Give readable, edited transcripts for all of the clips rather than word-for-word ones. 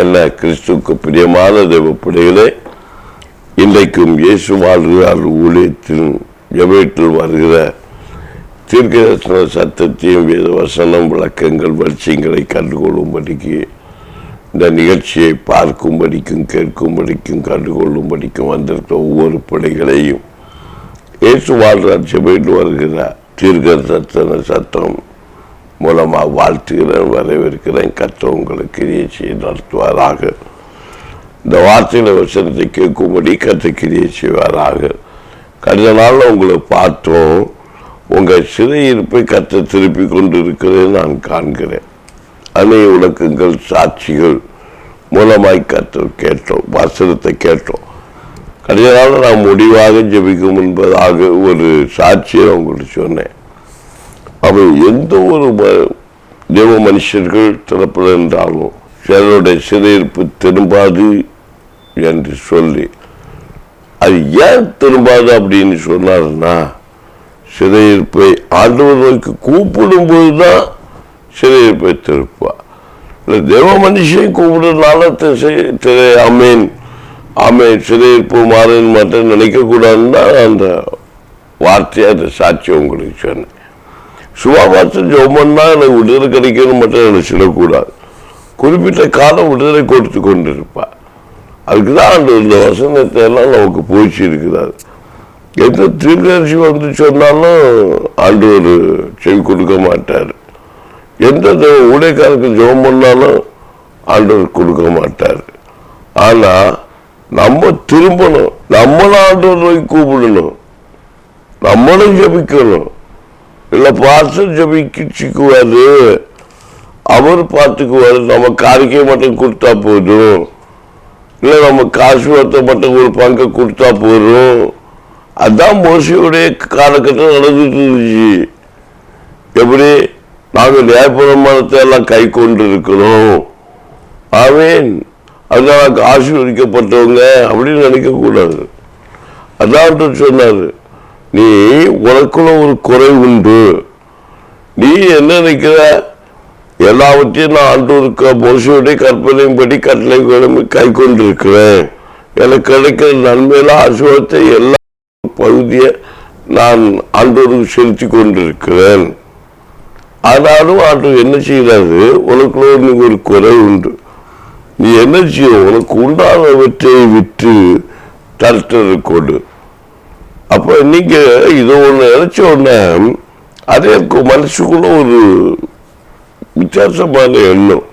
என்ன கிறிஸ்துவுக்கு பிரியமான தேவ பிள்ளைகளே, இன்றைக்கும் இயேசு வாழ்கிறார் ஊழியத்தின் ஜெபத்தில் வருகிற தீர்க்கதரிசன சத்தத்தையும் வேத வசனம் விளக்கங்கள் வரிசைகளை கண்டுகொள்ளும்படிக்கு இந்த நிகழ்ச்சியை பார்க்கும்படிக்கும் கேட்கும்படிக்கும் கண்டுகொள்ளும்படிக்கும் வந்திருக்கிற ஒவ்வொரு பிள்ளைகளையும் இயேசு வாழ்கிறார் ஜெபத்தில் வருகிற தீர்க்கதரிசன சத்தம் மூலமாக வாழ்த்துகிறேன், வரவேற்கிறேன். கர்த்தர் உங்களுக்கு கிரியை செய்ய நடத்துவாராக. இந்த வார்த்தையில வசனத்தை கேட்கும்படி கர்த்தர் கிரியை செய்வாராக. கடந்த நாள் உங்களை பார்த்தோம், உங்கள் சிறையிருப்பை கர்த்தர் திருப்பி கொண்டு இருக்கிறேன் நான் காண்கிறேன். அநேக விளக்கங்கள் சாட்சிகள் மூலமாய் கர்த்தர் கேட்டோம், வசனத்தை கேட்டோம். கடந்த நாள் நான் முடிவாக ஜெபிக்கும் என்பதாக ஒரு சாட்சியை உங்களுக்கு சொன்னேன். அவை எந்த ஒரு தேவ மனுஷர்கள் திறப்பது என்றாலும் சிலருடைய சிறையிருப்பு திரும்பாது என்று சொல்லி, அது ஏன் திரும்பாது அப்படின்னு சொன்னார்னா, சிறையிருப்பை ஆண்டவர் நோக்கி கூப்பிடும் போதுதான் சிறையிருப்பை திருப்பார். இல்லை தேவ மனுஷன் கூப்பிடுறதுனால அமேன் ஆமேன் சிறையிருப்பு மாறுன்னு மட்டும் நினைக்கக்கூடாதுன்னு அந்த வார்த்தையை அந்த சாட்சி உங்களுக்கு சொன்னேன். சுபாபாசம் ஜோமன்னா எனக்கு விடுதலை கிடைக்கணும் மட்டும் நினைச்சிடக்கூடாது. குறிப்பிட்ட காலம் விடுதலை கொடுத்து கொண்டிருப்பார். அதுக்குதான் அந்த இந்த வசனத்தை எல்லாம் நமக்கு போய்ச்சி இருக்கிறார். எந்த தீர்க்கதரிசி வந்து சொன்னாலும் ஆண்டவர் செவி கொடுக்க மாட்டார். எந்த ஊழியக்காரருக்கு ஜெபம் பண்ணாலும் ஆண்டவர் கொடுக்க மாட்டார். ஆனா நம்ம திரும்பணும், நம்மளும் ஆண்டவர் நோக்கி கூப்பிடணும், நம்மளும் ஜெபிக்கணும். இல்லை பாஸ்டர் ஜெபிக்குவாரு, அவர் பார்த்துக்குவாரு, நம்ம காரிக்கை மட்டும் கொடுத்தா போதும், இல்லை நம்ம காசு வரத்தை மட்டும் ஒரு பங்கை கொடுத்தா போதும். அதான் மோசையுடைய காலகட்டம் நடந்துட்டு இருந்துச்சு. எப்படி நாங்கள் நியாயப்பிரமாணத்தை எல்லாம் கை கொண்டு இருக்கிறோம், ஆமேன், அதனால ஆசீர்வதிக்கப்பட்டவங்க அப்படின்னு நினைக்கக்கூடாது. அதான் சொன்னாரு, நீ உனக்குள்ள ஒரு குறை உண்டு, நீ என்ன நினைக்கிற, எல்லாவற்றையும் நான் ஆண்டவருக்கு மோசையுடைய கற்பனையின்படி கட்டளைகளும் கை கொண்டிருக்கிறேன், எனக்கு கிடைக்கிற நன்மையில ஆசீர்வாதத்தை எல்லா பகுதியை நான் ஆண்டவருக்கு செலுத்தி கொண்டிருக்கிறேன். ஆனாலும் ஆண்டவர் என்ன செய்யறாரு, உனக்குள்ள நீ ஒரு குறை உண்டு, நீ என்ன செய்ய, உனக்கு உண்டானவற்றை விற்று தரத்தது கொடு. அப்ப நீங்க இதை ஒண்ணு நினைச்ச உடனே அதே மனசுக்குள்ள ஒரு வித்தியாசமான எண்ணம்.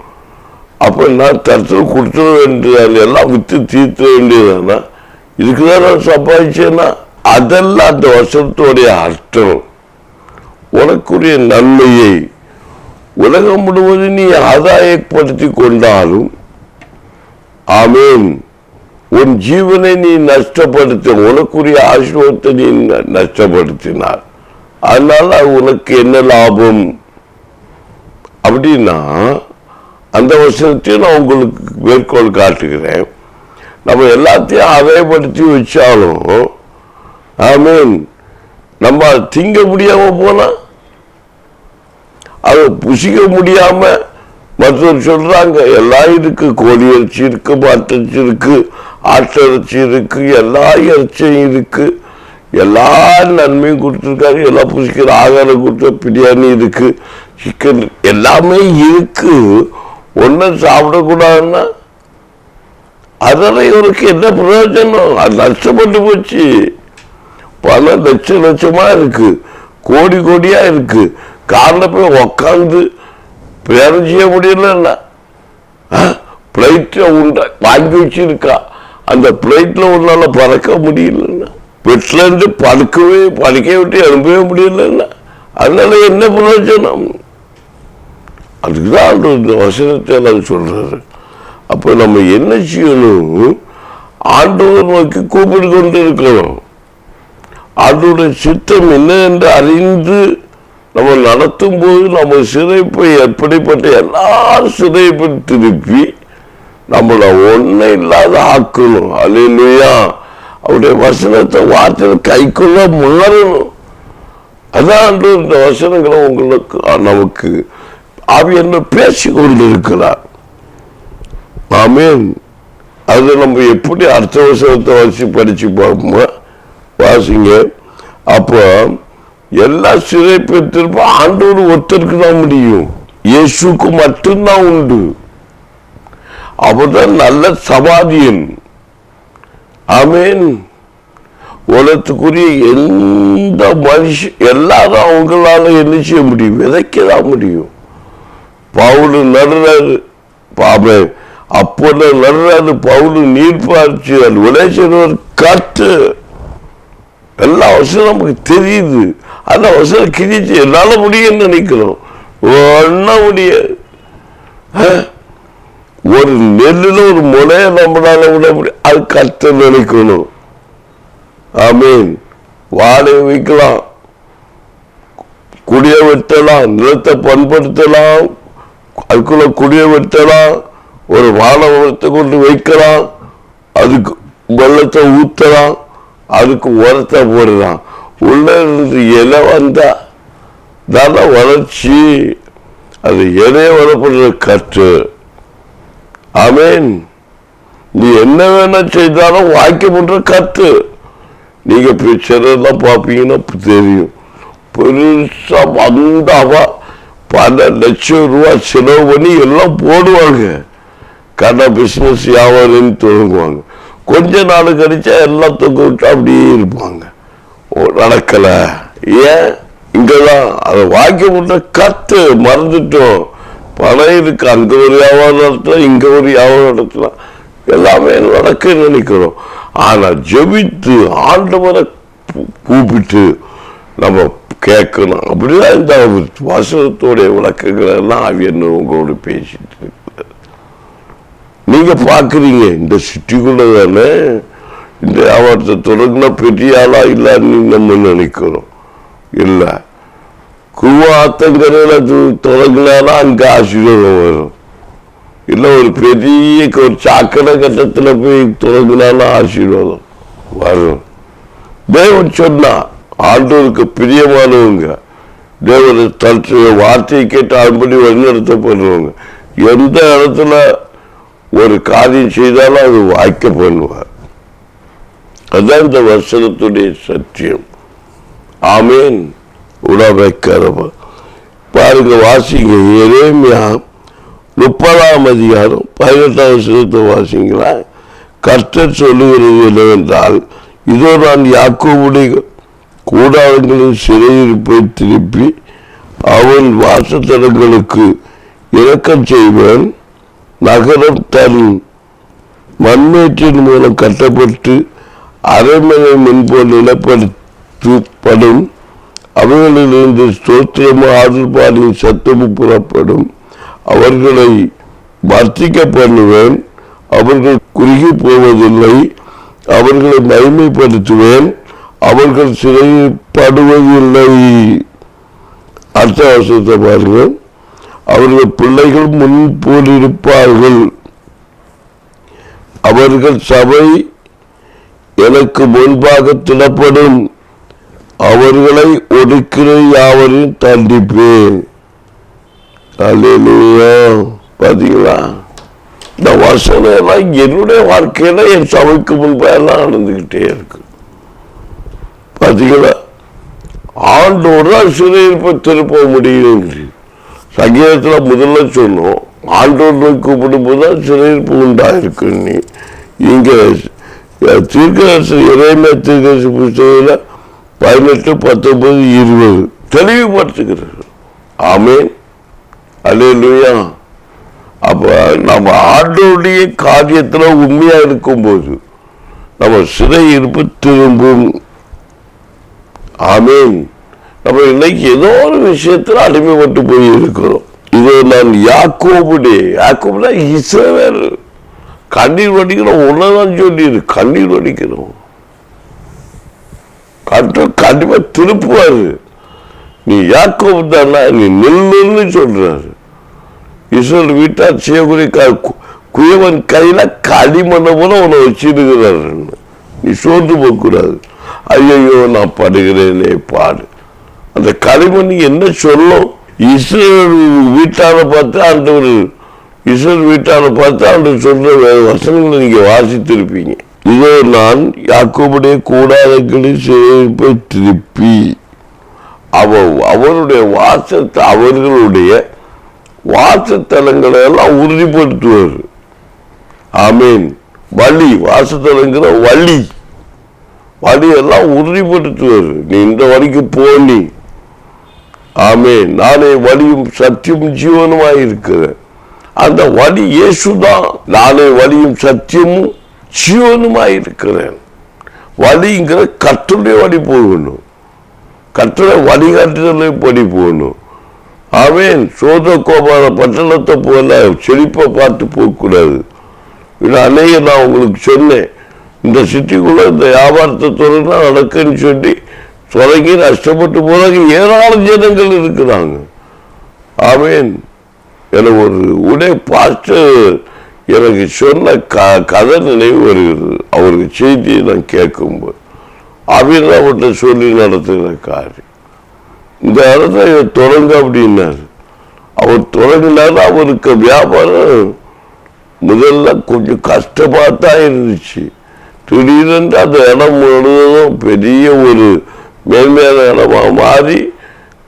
அப்ப நான் தரத்துல கொடுத்துட வேண்டியது, எல்லாம் வித்து தீர்த்த வேண்டியதானா, இதுக்குதான் நான் சம்பாதிச்சேன்னா, அதெல்லாம் அந்த வசனத்தோடைய அர்த்தம். உனக்குரிய நன்மையை உலகம் முழுவதும் நீ ஆதாயப்படுத்தி கொண்டாலும், ஆமேன், உன் ஜீவனை நீ நஷ்டப்படுத்த, உனக்குரிய ஆசீர்வாதத்தை நீ நஷ்டப்படுத்தினார், அதனால உனக்கு என்ன லாபம் அப்படின்னா, அந்த வசனத்தையும் நான் உங்களுக்கு மேற்கோள் காட்டுகிறேன். நம்ம எல்லாத்தையும் ஆதாயப்படுத்தி வச்சாலும், ஆமேன், நம்ம திங்க முடியாம போனா, அதை புசிக்க முடியாம, மற்றவர் சொல்றாங்க எல்லாம் இருக்கு, கோழி இறைச்சி இருக்கு, மாட்டிறைச்சி இருக்கு, ஆட்டிறைச்சி இருக்கு, எல்லா இறைச்சியும் இருக்கு, எல்லா நன்மையும் கொடுத்துருக்காரு, எல்லாம் புசிக்கிற ஆகாரம் கொடுத்த பிரியாணி இருக்கு, சிக்கன் எல்லாமே இருக்கு, ஒன்னும் சாப்பிடக்கூடாதுன்னா அதெல்லாம் இவருக்கு என்ன பிரயோஜனம்? அது நஷ்டப்பட்டு போச்சு. பணம் லட்சமா இருக்கு, கோடி கோடியா இருக்கு, காரில் போய் உக்காந்து பிரயாணம் செய்ய முடியல, பிளைட்ல வாங்கி வச்சிருக்கா, அந்த பிளைட்ல உன்னால பறக்க முடியலன்னா, பெட்ல இருந்து படுக்க விட்டு எழும்பவே முடியலன்னா, அதனால என்ன பிரயோஜனம்? அதுக்குதான் இந்த வசனத்தை எல்லாம் சொல்றாரு. அப்ப நம்ம என்ன செய்யணும், ஆண்டவர் நோக்கி கூப்பிட்டு கொண்டு இருக்கணும். ஆண்டவருடைய சித்தம் என்ன என்று அறிந்து நம்ம நடத்தும் போது நம்ம சிறைப்பை எப்படிப்பட்ட எல்லா சிறைப்பை திருப்பி நம்மளை ஒன்னும் இல்லாத ஆக்கணும். அல்லேலூயா. அவருடைய வசனத்தை வார்த்தையில கைக்குள்ள மாறணும். அதான் இந்த வசனங்களை உங்களுக்கு நமக்கு ஆவியானவர் பேசி கொண்டிருக்கிறார். ஆமென். அது நம்ம எப்படி அடுத்த வசனத்தை படிச்சு பார்ப்போமா? வாசிங்க. அப்போ எல்லா சிறைப்பட்டிருப்ப ஆண்டவர் ஒருத்தருக்கு தான் முடியும். இயேசுக்கு மட்டும்தான் உண்டு. அவர்தான் நல்ல சமாதியன். ஆமென். உலகத்துக்குரிய எந்த மனுஷன் எல்லாரும் அவங்களால என்ன செய்ய முடியும்? விதைக்கதான் முடியும். பவுல் நடுறாரு, அப்போ நடுறாரு. பவுல் நீர் பாய்ச்சி உலேசர் காற்று எல்லா வசனம் நமக்கு தெரியுது. அந்த வசனம் கிழிச்சு என்னால முடியும்னு நினைக்கிறோம். ஒன்னும் முடியாது. ஒரு நெல்லுல ஒரு முனைய நம்மளால விட முடியும். அது கத்த நினைக்கணும். ஆமீன். வாழை வைக்கலாம், குடிய வெட்டலாம், நிலத்தை பண்படுத்தலாம், அதுக்குள்ள குடிய வெட்டலாம், ஒரு வாழை கொண்டு வைக்கலாம், அதுக்கு வெள்ளத்தை ஊத்தலாம், அதுக்கு உரத்தை போடலாம். உள்ள இருந்து இலை வந்தா தானே வளர்ச்சி. அது இலைய வளர்ப்படுற கற்று. ஆமீன். நீ என்ன வேணா செய்தாலும் வாய்க்கப்படுற கற்று. நீங்க பிக்சரெல்லாம் பார்ப்பீங்கன்னா தெரியும். பெருசா வந்தாவா பல லட்சம் ரூபாய் செலவு பண்ணி எல்லாம் போடுவாங்க. கடை பிசினஸ் வியாபாரம் தொடங்குவாங்க. கொஞ்ச நாள் கழிச்சா எல்லாத்துக்கும் விட்டு அப்படியே இருப்பாங்க. நடக்கல. ஏன்? இங்கதான் அதை வாய்க்கப்பட்ட கத்து மறந்துட்டோம். பணம் இருக்கு, அங்க ஒரு வியாபாரம் நடத்தலாம், இங்க ஒரு வியாபாரம் நடத்தலாம், எல்லாமே நடக்க நினைக்கிறோம். ஆனா ஜெபித்து ஆண்டவரை கூப்பிட்டு நம்ம கேட்கணும். அப்படிதான் இந்த வசனத்தோடைய விளக்கங்கள் எல்லாம் ஆவியன்னு உங்களோட பேசிட்டு இருக்கிறார். நீங்க பாக்குறீங்க இந்த சிட்டிக்குள்ள தானே இந்த வியாபாரத்தை தொடங்கினா பெரிய ஆளா இல்லன்னு நம்ம நினைக்கிறோம். இல்ல, குவாத்தங்கரையில தொடங்கினாலும் அங்க ஆசீர்வாதம் வரும். இல்ல ஒரு பெரிய ஒரு சாக்கடை கட்டத்துல போய் தொடங்கினாலும் ஆசீர்வாதம் வரும். தேவன் சொன்னா ஆண்டவருக்கு பிரியமானவங்க, தேவன் தன்னுடைய வார்த்தையை கேட்டு அதுபடி வழிநடத்தப்படுறவங்க எந்த இடத்துல ஒரு காரியம் செய்தாலும் அது வாய்க்க பண்ணுவார். அதுதான் இந்த வசனத்துடைய சத்தியம். ஆமீன். உடமைக்கிறவ பாருங்க, வாசிங்க. எரேமியா 30ஆம் அதிகாரம் 18ஆம் வசனத்தை வாசிங்களா. கர்த்தர் சொல்லுகிறது என்னவென்றால், இதோ நான் யாக்கோபுடைய கூடாரங்களின் சிறையிருப்பை திருப்பி அவன் வாசத்தலங்களுக்கு இரக்கம் செய்வேன். நகரம் தன் மண்மேற்றின் மூலம் கட்டப்பட்டு அரைமனை முன்போல் நிலப்படுத்தப்படும். அவைகளிலிருந்து ஸ்தோத்திரமும் ஆதல்பாடின் சத்தமும் புறப்படும். அவர்களை வர்த்திக்க பண்ணுவேன். அவர்கள் குறுகி போவதில்லை. அவர்களை மகிமைப்படுத்துவேன். அவர்கள் சிறைப்படுவதில்லை. அடுத்த வருஷத்தை பாருங்கள். அவர்கள் பிள்ளைகள் முன் போலிருப்பார்கள். அவர்கள் சபை எனக்கு முன்பாக திடப்படும். அவர்களை ஒடுக்கிற யாவரையும் தண்டிப்பேன். பாத்தீங்களா? இந்த வசனம் எல்லாம் என்னுடைய வாழ்க்கையில என் சபைக்கு முன்பாக நடந்துகிட்டே இருக்கு. பாத்தீங்களா? ஆண்டோடு சிறையிருப்பை திருப்ப முடியும். சங்கீதத்துல முதல்ல சொன்னோம், ஆண்டோடு கூப்பிடும் போதுதான் சிறையிருப்பு உண்டாயிருக்கு. நீ இங்க தீர்க்கதரிசி எரேமியா தீர்க்கதரிசி புத்தகத்துல 18, 19, 20 தெளிவுபடுத்துகிறது. ஆமீன். அல்லேலூயா. அப்ப நம்ம ஆண்டோடைய காரியத்துல உண்மையா இருக்கும்போது நம்ம சிறையிருப்பு திரும்பும். ஆமீன். நம்ம இன்னைக்கு ஏதோ ஒரு விஷயத்துல அடிமைப்பட்டு போய் இருக்கிறோம். இது நான் யாக்கோபுனா இஸ்ரவேல். கண்ணீர் வடிக்கிறோம். உன்னதான் சொல்லி கண்ணீர் வடிக்கிறோம். கண்டிப்பா திருப்புவாரு. நீ யாக்கோபு தானா, நீ நில்லுன்னு சொல்றாரு. இஸ்ரவேல் வீட்டார் செய்யக்கூடிய குயவன் கையில களிமண்ண போல உன்னை வச்சிருக்கிறாரு. நீ சோர்ந்து போகக்கூடாது. ஐயோ நான் படுகிறேனே பாடு. அந்த களிமண் என்ன சொல்லும்? இஸ்ரவேல் வீட்டார பார்த்து ஆண்டவர் இஸ்ரவேல் வீட்டாரை பார்த்தா அவர் சொல்ற வசனங்களை நீங்க வாசித்திருப்பீங்க. இதோ நான் யாக்கோபுடைய கூடாரங்களில் சிறையிருப்பை திருப்பி அவருடைய அவர்களுடைய வாசத்தலங்களை எல்லாம் உறுதிப்படுத்துவார். ஆமீன். வழி வாசத்தலங்கிற வழி எல்லாம் உறுதிப்படுத்துவார். நீ இந்த வழிக்கு போனி. ஆமீன். நானே வழியும் சத்தியம் ஜீவனுமாய் இருக்கிறேன். அந்த வழி இயேசுதான். நானே வழியும் சத்தியமும் ஜீவனுமாய் இருக்கிறேன். வழிங்கிற கர்த்தருடைய வழி போகணும். கர்த்தரை வழிகாட்டுதலை படி போகணும். ஆமீன். சோதோகோபார பட்டணத்தை போல செழிப்பை பார்த்து போகக்கூடாது. இது அநேக நான் உங்களுக்கு சொன்னேன். இந்த சிட்டிக்குள்ள இந்த வியாபாரத்தை தொடர்ந்து நடக்குன்னு சொல்லி தொடங்கி நஷ்டப்பட்டு போறாங்க. ஏராளம் ஜனங்கள் இருக்கிறாங்க. ஆமீன். எனக்கு ஒரு உடை பாஸ்டர் எனக்கு சொன்ன கதை நினைவு வருகிறது. அவருக்கு செய்தியை நான் கேட்கும்போது அப்படின்னு அவர்கிட்ட சொல்லி நடத்துகிற காரியம். இந்த இடத்துல தொடங்க அப்படின்னாரு. அவர் தொடங்கினாரு. அவருக்கு வியாபாரம் முதல்ல கொஞ்சம் கஷ்டமாத்தான் இருந்துச்சு. திடீரென்று அந்த இடம் முழுவதும் பெரிய ஒரு மேன்மையான இடமா மாறி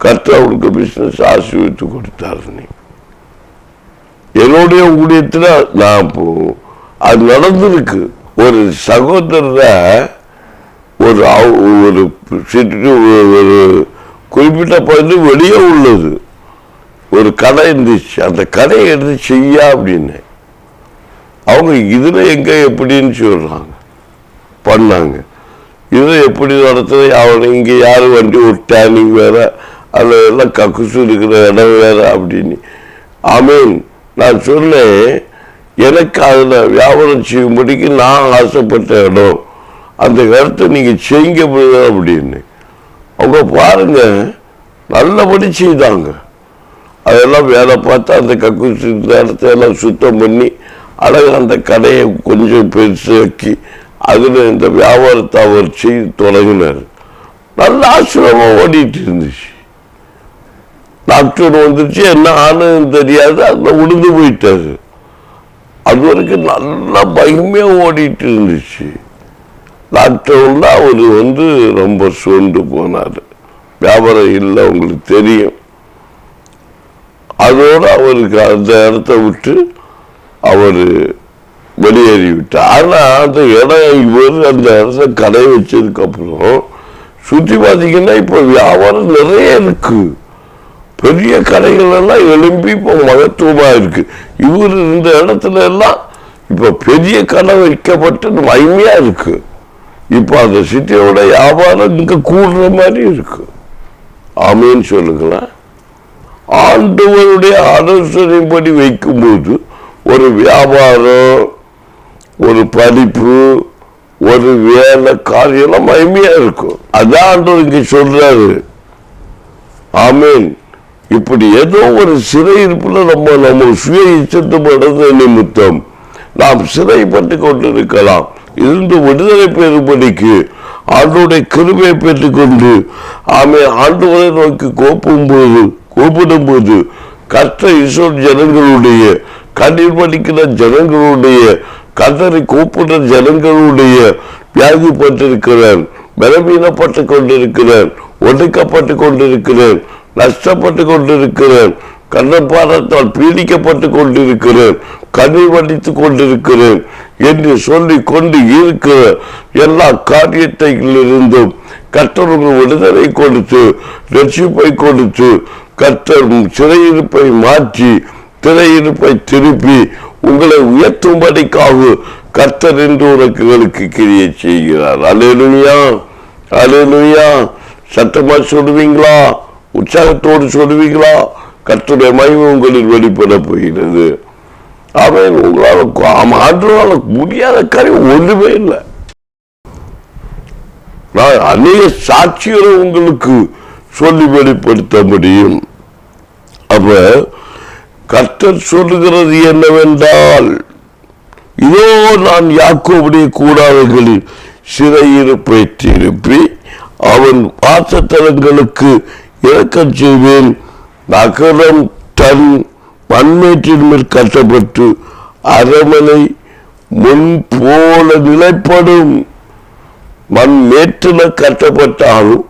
கர்த்தர் அவருக்கு பிசினஸ் ஆசீர்வதித்து கொடுத்தாரு. என்னுடைய ஊழியத்தில் நான் அது நடந்திருக்கு. ஒரு சகோதரரை ஒரு குறிப்பிட்ட பகுதி வெளியே உள்ளது ஒரு கடை இருந்துச்சு. அந்த கடையை எடுத்து செய்யா அப்படின்னு அவங்க இதுல எங்க எப்படின்னு சொல்றாங்க பண்ணாங்க. இது எப்படி நடத்துறது? அவனை இங்கே யாரும் வண்டி ஒரு டேனிங் வேற, அதில் எல்லாம் கக்குசு இருக்கிற இடம் வேற அப்படின்னு. ஆமீன். நான் சொன்னேன், எனக்கு அதில் வியாபாரம் செய்யும்படிக்கு நான் ஆசைப்பட்ட இடம், அந்த இடத்த நீங்கள் செய்ய முடியாது அப்படின்னு. அவங்க பாருங்க நல்லபடி செய்தாங்க. அதெல்லாம் வேலை பார்த்து அந்த கக்குசு இடத்த எல்லாம் சுத்தம் பண்ணி அழகாக அந்த கடையை கொஞ்சம் பெருசாக்கி அதில் இந்த வியாபாரத்தை அவர் செய்து தொடங்கினார். நல்ல ஆசிரமம் ஓடிட்டு இருந்துச்சு. லாக்டவுன் வந்துருச்சு. என்ன ஆனதுன்னு தெரியாது. அதில் உடுந்து போயிட்டாரு. அது வரைக்கும் நல்லா பயமையாக ஓடிட்டு இருந்துச்சு. லாக்டவுன்ல அவர் ரொம்ப சோர்ந்து போனார். வியாபாரம் இல்லை, உங்களுக்கு தெரியும். அதோடு அவருக்கு அந்த இடத்த விட்டு அவர் வெளியேறிவிட்டார். ஆனால் அந்த இடம் இவர் அந்த இடத்த கடை வச்சதுக்கு அப்புறம் சுற்றி பார்த்தீங்கன்னா இப்போ வியாபாரம் நிறைய இருக்கு. பெரிய கடைகள் எல்லாம் எழும்பி இப்போ மகத்துவமா இருக்கு. இவர் இந்த இடத்துல எல்லாம் இப்ப பெரிய கடை வைக்கப்பட்டு மகிமையா இருக்கு. இப்ப அந்த சிட்டியோட வியாபாரம் இங்க கூடுற மாதிரி இருக்கு. ஆமீன் சொல்லுங்களேன். ஆண்டவருடைய ஆலோசனைப்படி வைக்கும்போது ஒரு வியாபாரம், ஒரு படிப்பு, ஒரு வேலை காரியம் மகிமையா இருக்கும். அதான் ஆண்டவர் இங்க சொல்றாரு. ஆமீன். இப்படி ஏதோ ஒரு சிறையிருப்புல நம்ம சுய இச்சத்தப்படுறது நிமித்தம் நாம் சிறைப்பட்டு கொண்டிருக்கலாம். இருந்து விடுதலை பெறும்படிக்கு ஆண்டோடைய கிருபையை பெற்றுக்கொண்டு ஆண்டவரை நோக்கி கூப்பிடும் போது கர்த்தர் இஸ்ரவேல் ஜனங்களுடைய கண்ணீர் வடிக்கிற ஜனங்களுடைய கர்த்தரை கூப்பிடுற ஜனங்களுடைய வியாதிப்பட்டிருக்கிறேன், பலவீனப்பட்டு கொண்டிருக்கிறேன், ஒடுக்கப்பட்டு கொண்டிருக்கிறேன், நஷ்டப்பட்டு கொண்டிருக்கிறேன், கண்ணப்பாரத்தால் பீடிக்கப்பட்டு கொண்டிருக்கிறேன், கண்ணீர் வடித்துக் கொண்டிருக்கிறேன் என்று சொல்லிக் கொண்டு இருக்கிற எல்லா காரியத்திலிருந்தும் கர்த்தர் விடுதலை கொடுத்து ரட்சிப்பை கொடுத்து கர்த்தர் சிறையிருப்பை மாற்றி திரையிருப்பை திருப்பி உங்களை உயர்த்தும்படிக்காக கர்த்தர் என்று உனக்கு கிரியை செய்கிறார். அல்லேலூயா, அல்லேலூயா. சத்தமா சொல்லுவீங்களா? உற்சாகத்தோடு சொல்லுவீங்களா? கர்த்தருடைய மகிமை உங்களில் வெளிப்பட போகிறது. அவன் உங்களால் ஆண்டவரால முடியாத காரியம் ஒன்றுமே இல்லை. நான் அநேக சாட்சிகளை உங்களுக்கு சொல்லி வெளிப்படுத்த முடியும். அப்ப கர்த்தர் சொல்லுகிறது என்னவென்றால், இதோ நான் யாக்கோபுடைய கூடாரங்களில் சிறையிருப்பை திருப்பி அவன் வாசத்தலங்களுக்கு இறக்கம் செய்வேன். நகரம் தன் மண்மேற்றின் மேல் கட்டப்பட்டு அரமனை முன் போல நிலைப்படும். மண்மேற்றில கட்டப்பட்டாலும்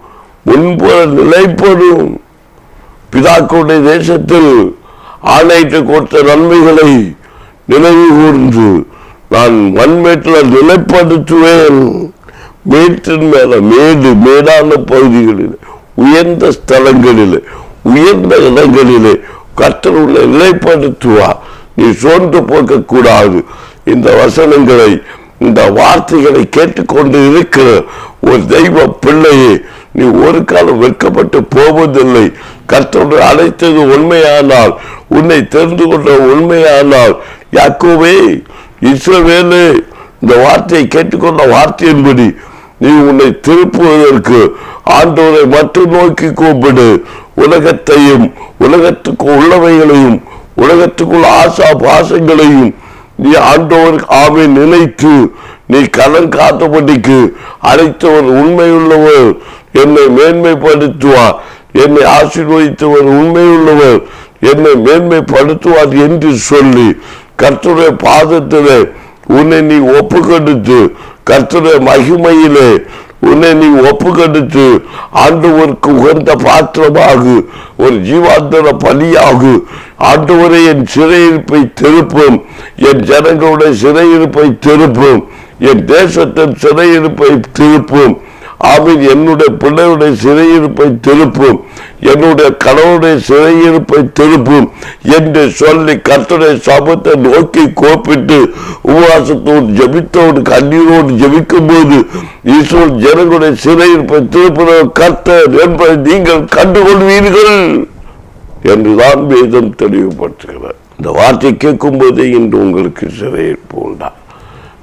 முன்போல நிலைப்படும். பிதாக்களுடைய தேசத்தில் ஆணையிட்டு கொடுத்த நன்மைகளை நினைவு கூர்ந்து நான் மண்மேட்டில் நிலைப்படுத்துவேன். மேட்டின் மேல மேடான பகுதிகளில், உயர்ந்த ஸ்தலங்களில், உயர்ந்த இடங்களிலே கர்த்தர் உள்ள நிலைப்படுத்துவார். நீ சோர்ந்து போக்க கூடாது. இந்த வசனங்களை, இந்த வார்த்தைகளை கேட்டுக்கொண்டு இருக்கிற ஒரு தெய்வ பிள்ளையே, நீ ஒரு காலம் வெட்கப்பட்டு போவதில்லை. கர்த்தர் அழைத்தது உண்மையானால், உன்னை தெரிந்து கொண்ட உண்மையானால், யாக்கோபே, இஸ்ரவேலே, இந்த வார்த்தையை கேட்டுக்கொண்ட வார்த்தையின்படி நீ உன்னை திருப்புவதற்கு ஆண்டவரை மட்டும் நோக்கி கூப்பிடு. உலகத்தையும் உலகத்துக்கு உள்ளவைகளையும் உலகத்துக்குள்ள ஆசா பாசங்களையும் நீ ஆண்டவர் ஆமை நினைத்து நீ கடன் காத்தபடிக்கு அழைத்தவர் உண்மையுள்ளவர், என்னை மேன்மைப்படுத்துவார், என்னை ஆசீர்வதித்தவர் உண்மையுள்ளவர், என்னை மேன்மைப்படுத்துவார் என்று சொல்லி கர்த்தருடைய பாதத்திலே உன்னை நீ ஒப்பு கொடுத்து, கர்த்தருடைய மகிமையிலே உன்னை நீ ஒப்பு கொடுத்து, ஆண்டவருக்கு உகந்த பாத்திரமாக ஒரு ஜீவாந்தர பலியாகு. ஆண்டவரை என் சிறையிருப்பை திருப்பும், என் ஜனங்களுடைய சிறையிருப்பை திருப்பும், என் தேசத்தின் சிறையிருப்பை திருப்பும். ஆமீன். என்னுடைய பிள்ளையுடைய சிறையிருப்பை திருப்பும், என்னுடைய கணவனுடைய சிறையிருப்பை திருப்பும் என்று சொல்லி கர்த்தருடைய சபத்தை நோக்கி கோப்பிட்டு உபவாசத்தோடு ஜபித்தோடு கண்ணீரோடு ஜபிக்கும் போது ஈஸ்வரன் ஜனங்களுடைய சிறையிருப்பை திருப்புகிற கர்த்தர் என்பதை நீங்கள் கண்டுகொள்வீர்கள் என்றுதான் வேதம் தெளிவுபடுத்துகிறார். இந்த வார்த்தை கேட்கும் போதே இன்று உங்களுக்கு சிறையிருப்பு உண்டா,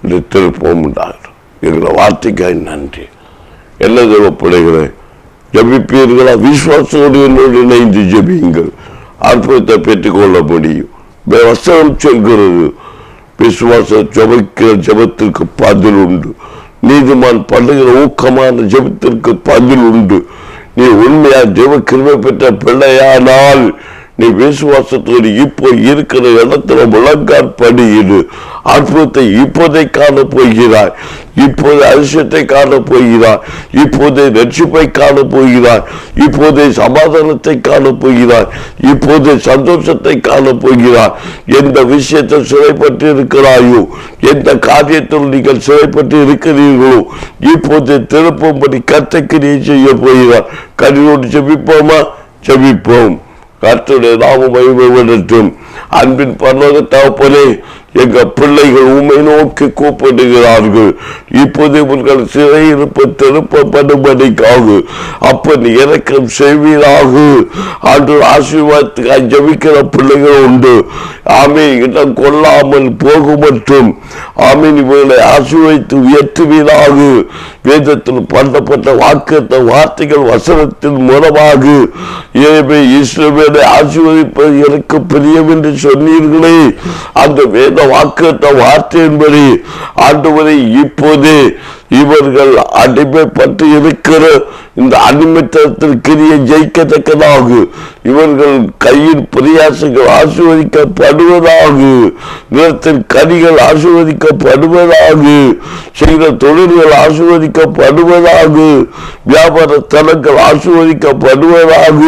இந்த திருப்பம் உண்டாகும். என்ற வார்த்தைக்காய் நன்றி. எல்லா தேவ பிள்ளைகளை ஜபிப்பீர்களா? விசுவாசோடு என்னோடு இணைந்து ஜபியுங்கள், அற்புதத்தை பெற்றுக்கொள்ள முடியும். வசனம் சொல்கிறது, விசுவாச ஜபிக்கிற ஜபத்திற்கு பதில் உண்டு, நீதிமான் பண்ணுகிற ஊக்கமான ஜபத்திற்கு பதில் உண்டு. நீ உண்மையா ஜப கிருபை பெற்ற பிள்ளையானால் நீ விசுவாசத்தோடு இப்போ இருக்கிற இடத்துல முழங்கால் படியிடு. அற்புதத்தை இப்போதை காண போகிறாய், இப்போது அதிசயத்தை காண போகிறாய், இப்போதை ரட்சிப்பை காண போகிறாய், இப்போதை சமாதானத்தை காண போகிறாய், இப்போதை சந்தோஷத்தை காண போகிறாய். எந்த விஷயத்தை சிறைப்பட்டு இருக்கிறாயோ, எந்த காரியத்தில் நீங்கள் சிறைப்பட்டு இருக்கிறீர்களோ, இப்போதை திருப்பும்படி கர்த்தக்கிரியை செய்ய போகிறார். கண்ணீரோடு ஜெபிப்போமா? ஜெபிப்போம். கர்த்தருடைய நாமம் மகிமைப்படட்டும். அன்பின் பரலோக தகப்பனே, எங்க பிள்ளைகள் உம்மை நோக்கி கூப்பிடுகிறார்கள். இப்போது உங்கள் சிறையிருப்பு திருப்பப்படும்படிக்காக அப்பன் இறக்கம் செய்வீராக. ஆண்டு ஆசீர்வாதத்துக்காக ஜபிக்கிற பிள்ளைகள் உண்டு. ஆமே, இடம் கொள்ளாமல் போகும் மற்றும் ஆமீன் இவர்களை ஆசீர்வதித்து உயர்த்துவீராக. வேதத்தில் பண்ணப்பட்ட வார்த்தைகள் வசனத்தின் மூலமாக இஸ்ரவேலை ஆசீர்வதிப்பது எனக்கு பிரியம் என்று சொன்னீர்களே, அந்த வேத வாக்குத்த வார்த்தையின்படி ஆண்டவரை இப்போதே இவர்கள் அடிமைப்பட்டு இருக்கிற இந்த அடிமைத்தனத்தில் கிரியை ஜெயிக்கத்தக்கதாக இவர்கள் கையின் பிரயாசங்கள் ஆசீர்வதிக்கப்படுவதாக, நிலத்தின் கனிகள் ஆசீர்வதிக்கப்படுவதாக, செய்கிற தொழில்கள் ஆசீர்வதிக்கப்படுவதாக, வியாபார தலங்கள் ஆசீர்வதிக்கப்படுவதாக,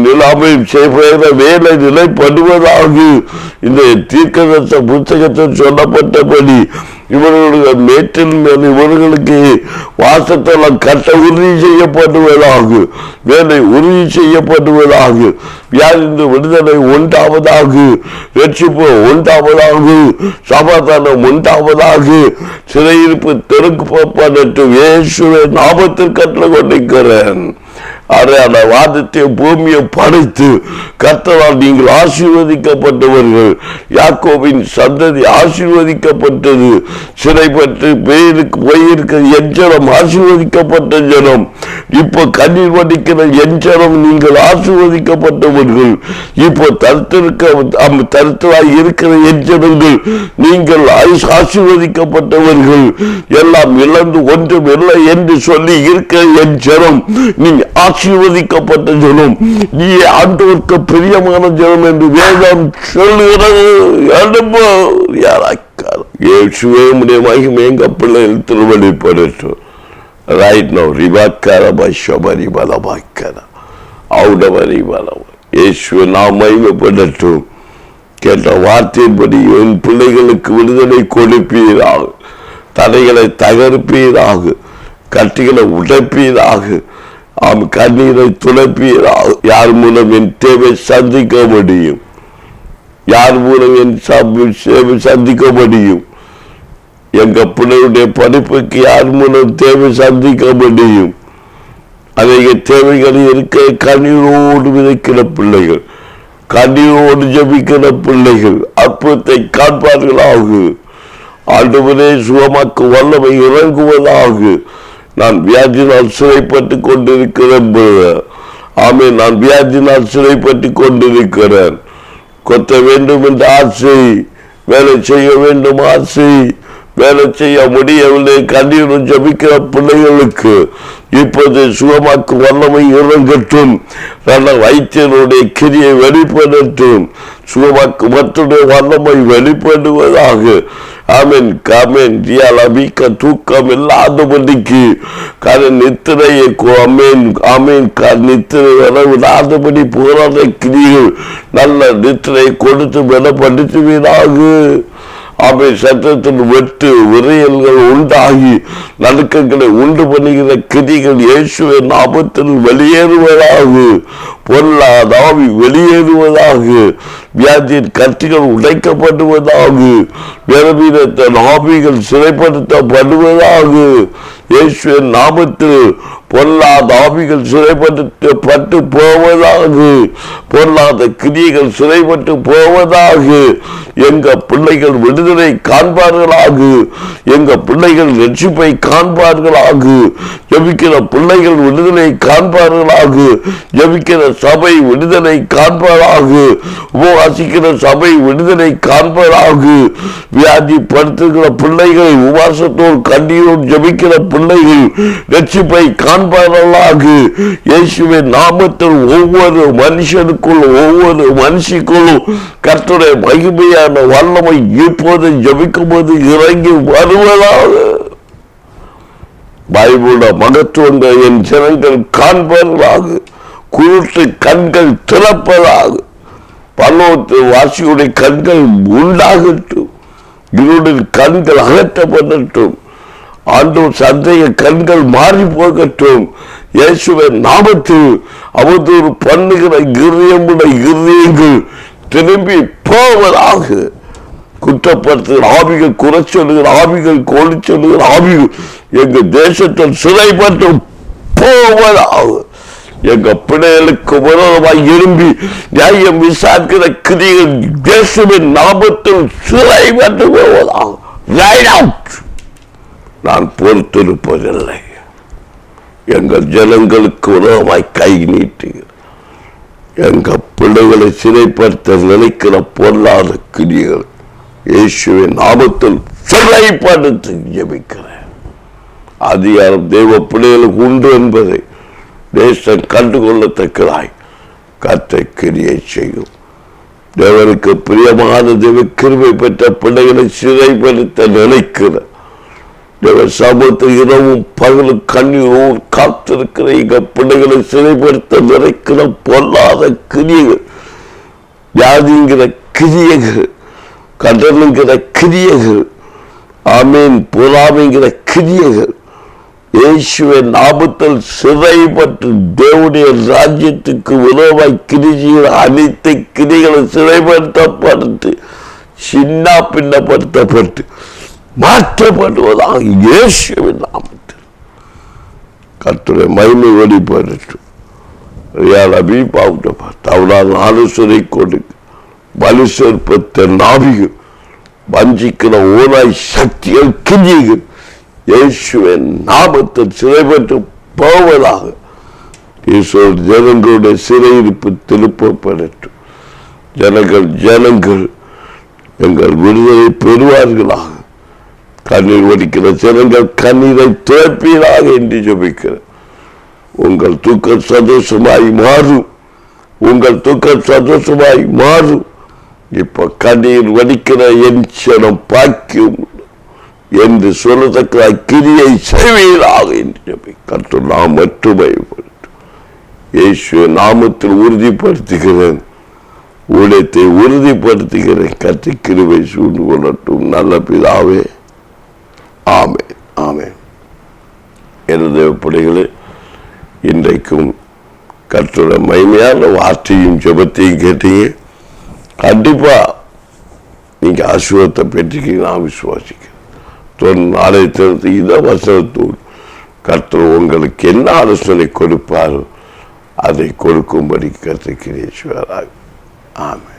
நிலாமையும் செய்கிற வேலை நிலைப்படுவதாக. இந்த தீர்க்கதரிசன புத்தகத்தில் சொல்லப்பட்டபடி இவர்களுடைய மேற்றின் மேல் இவர்களுக்கு வாசத்தெல்லாம் கட்ட உறுதி செய்யப்படுவதாக, வேலை உறுதி செய்யப்படுவதாக, வியாதிந்து விடுதலை உண்டாவதாக, ரட்சிப்பு உண்டாவதாக, சமாதானம் உண்டாவதாக, சிறையிருப்பு தெருக்கு இயேசுவின் நாமத்தில் கட்டளை கொண்டிருக்கிறேன். அந்த வாதத்தை பூமியை படைத்து கர்த்தரால் நீங்கள் ஆசீர்வதிக்கப்பட்டவர்கள். யாக்கோபின் சந்ததி ஆசீர்வதிக்கப்பட்டது. சிறைப்பட்டு போயிருக்கிற எஞ்சனம் ஆசீர்வதிக்கப்பட்ட ஜனம். இப்போ கண்ணீர் வடிக்கிற எஞ்சனம் நீங்கள் ஆசீர்வதிக்கப்பட்டவர்கள். இப்போ தருத்தராய் இருக்கிற எஞ்சனங்கள் நீங்கள் ஆசீர்வதிக்கப்பட்டவர்கள். எல்லாம் இழந்து ஒன்றும் இல்லை என்று சொல்லி இருக்கிற என் ஜனம் நீங்க ஆசீர்வதிக்கப்பட்ட ஜனம், நீ ஆண்டவருக்கு பிரியமான ஜனம் என்று வேதம் சொல்லுகிறது. இயேசுவே உம்முடைய மகிமை எங்க பிள்ளைகள் திருவெளிப்படட்டும். Right now, Ribakara Bashabari Balabakara, Audavari Balava, இயேசுவே நாம் மகிமைப்படட்டும். கேட்ட வார்த்தையின்படி என் பிள்ளைகளுக்கு விடுதலை கொடுப்பீராக, தடைகளை தகர்ப்பீராக, கட்டிகளை உடைப்பீராக, கண்ணீரை துடைப்பீராக. யார் மூலம் என் தேவை சந்திக்க முடியும்? யார் மூலம் என் சேவை சந்திக்க முடியும்? எங்க பிள்ளையுடைய படிப்புக்கு யார் மூலம் தேவை சந்திக்க முடியும்? அநேக தேவைகள் இருக்க கண்ணீரோடு விதைக்கிற பிள்ளைகள், கண்ணீரோடு ஜபிக்கிற பிள்ளைகள் அற்புதத்தை காண்பார்களாக. ஆண்டவரே சுகமாக்கு வல்லமை இறங்குவதாக. நான் வியாதினால் சிறைப்பட்டு கொண்டிருக்கிறேன். ஆமே, நான் வியாதினால் சிறைப்பட்டு கொண்டிருக்கிறேன். கொத்த வேண்டும் என்ற ஆசை, வேலை செய்ய வேண்டும் ஆசை, வேலை செய்ய முடியவில்லை. கண்ணீரும் ஜபிக்கிற பிள்ளைகளுக்கு இப்போது சுகமாக்கு வல்லமை இறங்கட்டும். நல்ல வைத்தியனுடைய கிரியை வெளிப்படட்டும். சுகமாக்கு மற்றொரு வல்லமை வெளிப்படுவதாக. ஆமீன் காமீன். தியாலபிக்க தூக்கம் இல்லாதபடிக்கு நித்திரையை ஆமீன் ஆமீன் நித்திரை வரவிடாதபடி போராட கிரிகள் நல்ல நித்திரை கொடுத்து பலப்படுத்துவீராக. அவை சட்டத்தில் வெட்டு விரையல்கள் உண்டாகி நடுக்கங்களை உண்டு பண்ணுகிற கிரிகள் இயேசுவின் நாமத்தில் வெளியேறுவதாக. பொல்லாத ஆவி வெளியேறுவதாக. வியாதியின் கட்டிகள் உடைக்கப்படுவதாக. பலவீனத்தின் ஆவிகள் சிறைப்படுத்தப்படுவதாக. இயேசுவின் நாமத்தில் பொல்லாத ஆவிகள் சிறைப்பட்டு போவதாக. பொல்லாத கிரியைகள் சிறைப்பட்டு போவதாக. எங்க பிள்ளைகள் விடுதலை காண்பார்களாக. எங்க பிள்ளைகள் ரட்சிப்பை காண்பார்களாக. ஜபிக்கிற பிள்ளைகள் விடுதலை காண்பார்களாக. ஜபிக்கிற சபை விடுதலை காண்பார்களாக. உபவாசிக்கிற சபை விடுதலை காண்பார்களாக. வியாதி படுத்துகிற பிள்ளைகள் உபவாசத்தோடு கண்ணீரோடு ஜபிக்கிற பிள்ளைகள் ரட்சிப்பை காண்பார்களாக. இயேசுவின் நாமத்தில் ஒவ்வொரு மனுஷனுக்குள்ளும் ஒவ்வொரு மனுஷிக்குள்ளும் கர்த்தருடைய மகிமையான வல்லமை இப்போது ஜபிக்கும் போது இறங்கி வருவதாக. பைபிள மகத்துவங்கள் என் ஜனங்கள் காண்பார்களாக. குருட்டு கண்கள் திறப்பதாக. பல்லவத்து வாசியுடைய கண்கள் உண்டாகட்டும். இருளின் கண்கள் அகற்றப்படட்டும். ஆண்டவர் சந்தேக கண்கள் மாறி போகட்டும். இயேசுவின் நாமத்தில் அவதூறு பண்ணுகிற இருதயங்கள் திரும்பி போவதாக. குற்றப்படுத்துகிற ஆவிகள், குறை சொல்லுகிற ஆவிகள், கோழி சொல்லுகிற ஆவிகள் எங்க தேசத்தில் சிறைப்பட்டு போவதாக. எங்க பிள்ளைகளுக்கு விரோதமாய் எழும்பி நியாயம் விசாரிக்கிற கிரிகள் இயேசுவின் நாமத்தில் சிறைப்பட்டு போவதாக. நான் பொறுத்திருப்பதில்லை. எங்கள் ஜனங்களுக்கு விரோதமாய் கை நீட்டுகிறேன். எங்க பிள்ளைகளை சிறைப்படுத்த நினைக்கிற பொருளாத கிரிகள் இயேசுவின் நாமத்தில் சிறைப்படுத்தி ஜெபிக்கிறேன். அதிகாரம் தேவ பிள்ளைகளுக்கு உண்டு என்பதை தேசம் கண்டுகொள்ளத்தக்கதாய் கர்த்தர் கிரியை செய்யும். தேவனுக்கு பிரியமான தேவ கிருபை பெற்ற பிள்ளைகளை சிறைப்படுத்த நினைக்கிற சமூகத்தில் இரவும் பகலும் கண்ணீரோடு காத்திருக்கிற எங்க பிள்ளைகளை சிறைப்படுத்த நினைக்கிற பொல்லாத கிரியைகள், வியாதிங்கிற கிரியைகள், கடலுங்கிற கிரியைகள், ஆமீன் பொறாமைங்கிற கிரியைகள் இயேசுவின் நாமத்தில் சிறைப்பட்டு தேவனுடைய ராஜ்யத்துக்கு விரோதமாய் கிரிகிற அனைத்து கிரிகளை சிறைப்படுத்தப்பட்டு சின்ன பின்னப்படுத்தப்பட்டு மாற்றப்படுவதாக இயேசுவின் நாமத்தில் கர்த்தருடைய மகிமை வெளிப்படட்டும். அவனால் ஆலோசனை கொடுக்க பலி சொற்பத்த நாவிகள் வஞ்சிக்கிற ஓராய் சக்திகள் கிரியைகள் இயேசுவின் நாமத்தில் சிறைப்பட்டு போவதாக. ஈஸ்வரர் ஜனங்களுடைய சிறையிருப்பு திருப்பப்படட்டும். ஜனங்கள் எங்கள் விடுதலை பெறுவார்களாக. கண்ணீர் வடிக்கிற ஜனங்கள் கண்ணீரை துறப்பீராக என்று ஜெபிக்கிறேன். உங்கள் துக்கம் சந்தோஷமாய் மாறும். உங்கள் துக்கம் சந்தோஷமாய் மாறும். இப்ப கண்ணீர் வடிக்கிற என் சனம் பாக்கியம் என்று சொல்லத்தக்க கிரியை செய்வீராக என்று கர்த்தர் நாம் மட்டுமே இயேசு நாமத்தில் உறுதிப்படுத்துகிறேன். ஊழியத்தை உறுதிப்படுத்துகிறேன். கர்த்தர் கிருபை சூழ்ந்து கொள்ளட்டும். நல்ல பிதாவே, ஆமென், ஆமென். எனது பிள்ளைகளே, இன்றைக்கும் கர்த்தருடைய மகிமையான வார்த்தையும் ஜெபத்தையும் கேட்டீங்க. கண்டிப்பா நீங்க ஆசீர்வாதத்தை பெற்றுக்கீங்க. நான் விசுவாசிக்கிறேன். ஆலயத்திற்கு இதை வசனத்தோடு கர்த்தர் உங்களுக்கு என்ன ஆலோசனை கொடுப்பாரோ அதை கொடுக்கும்படி கர்த்தர் கிரியை செய்வாராக. ஆமென்.